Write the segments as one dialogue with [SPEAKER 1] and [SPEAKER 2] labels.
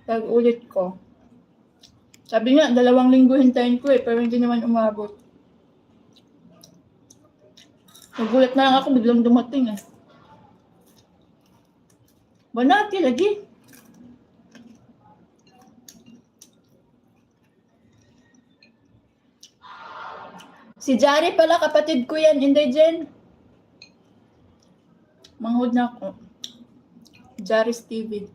[SPEAKER 1] Tag-ulit ko. Sabi nga, 2 linggo hintayin ko pero hindi naman umabot. Nagulat na lang ako, biglang dumating Banati lagi. Si Jari pala, kapatid ko yan, Inday Jen. Manghod na ako. Jari's TV.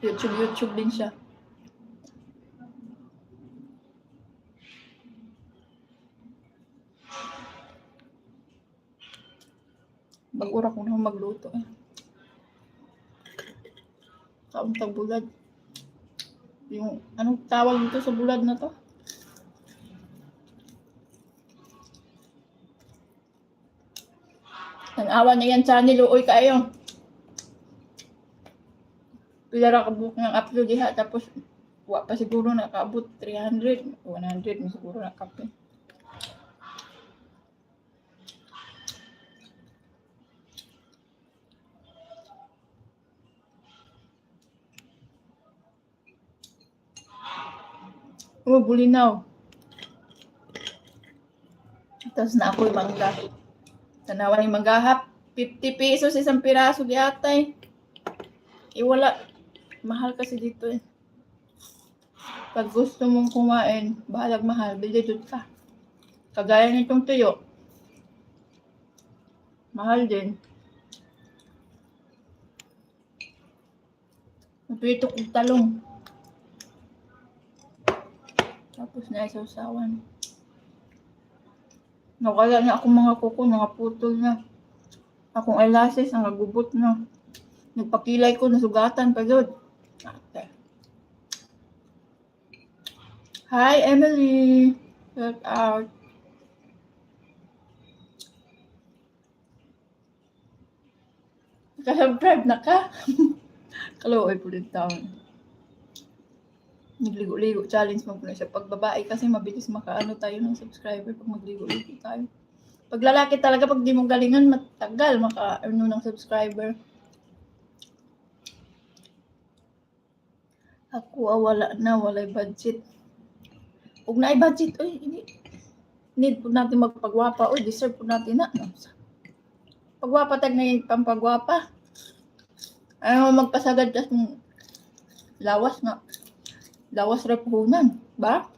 [SPEAKER 1] YouTube din siya. Bag-ura ko na magluto Kauntang bulad. Yung, anong tawag dito sa bulad na to? Tanawa na yan channel, uoy kayo. Pilara ka book ng upload diha, tapos wa pa siguro nakaabot 300, 100 na siguro nakape. Bulinaw. Tapos na ako yung mangga. Tanawa yung manggahap. 50 pesos isang piraso giatay. Wala. Mahal kasi dito Pag gusto mong kumain, bahalag mahal, bili dito ka. Kagaya nitong tuyo. Mahal din. Napito kong talong. Tapos na isaw-sawan. Nawala na akong mga kuko, nakaputol na. Akong eyelashes, nagagubot na. Nagpakilay ko, nasugatan pa yun. Hi, Emily. Check out. Subscribe na ka? Kaloy po din taon. Nagligo-ligo challenge mo po na siya. Pag babae kasi mabilis makaano tayo ng subscriber pag magligo-ligo tayo. Pag lalaki talaga, pag di mo galingan, matagal maka-ano ng subscriber. Ako, walay budget. Huwag na ay budget, need po natin magpagwapa, deserve po natin na. Pagwapa tag na yung pampagwapa. Ayaw magpasagad ng lawas nga. Lawas repuhunan, ba?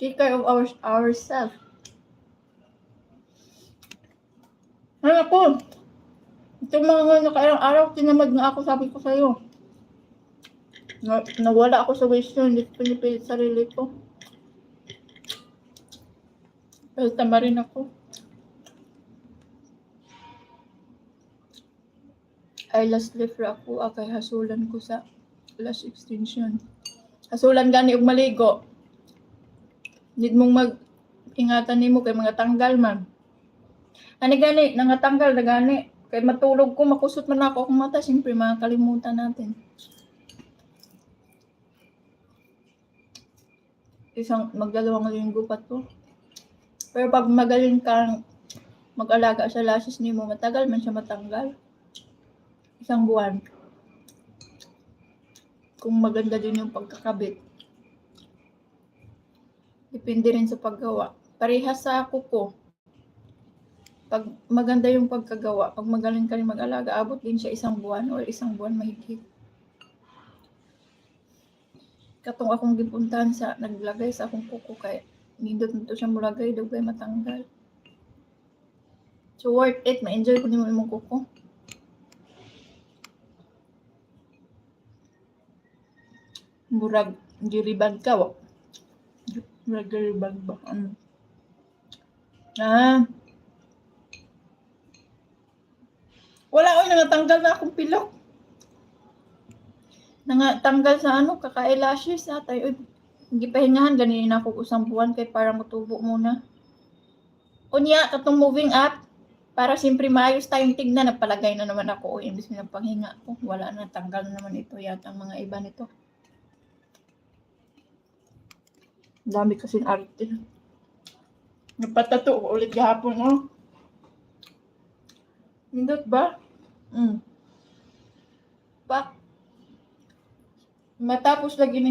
[SPEAKER 1] Take care of ourselves. Ano po? Itong mga nakailang araw, tinamad na ako, sabi ko sa'yo. Nawala ako sa waist nyo, hindi ko pinipilit sarili ko. Pero tama rin ako. Eyelash lifter ako, kay hasulan ko sa lash extension. Hasulan gani og maligo. Need mong mag-ingatan nimo kay mga tanggal man. Ani gani, nangatanggal na gani. Kay matulog ko, makusot man ako akong mata, siyempre makakalimutan natin. Magdalawang linggo pa to. Pero pag magaling kang mag-alaga sa lashes nimo, matagal man siya matanggal. 1 buwan. Kung maganda din yung pagkakabit. Depende rin sa paggawa. Parehas sa kuko. Pag maganda yung pagkagawa, pag magaling ka rin mag-alaga, abot din siya 1 buwan or 1 buwan mahigit. Katong akong gipuntahan sa naglagay sa akong kuko kay nindot nito siya mulagay dugay matanggal. So worth it, ma-enjoy ko nimo imong kuko. Murag giribag ka wa. Murag giribag ba? Wala nangatanggal na akong pilok. Nangatanggal sa kaka-eyelashes tayo. Hindi pahingahan ganin ako 1 buwan kay para mutubo muna. Unya katong moving up para siyempre maayos tayong tignan, nagpalagay na naman ako imbis na panghinga ko. Wala na, tanggal na naman ito yata ang mga iba nito. Dami kasing arte. Napatato ko ulit gahapon Hindot ba? Pak. Matapos lagi ng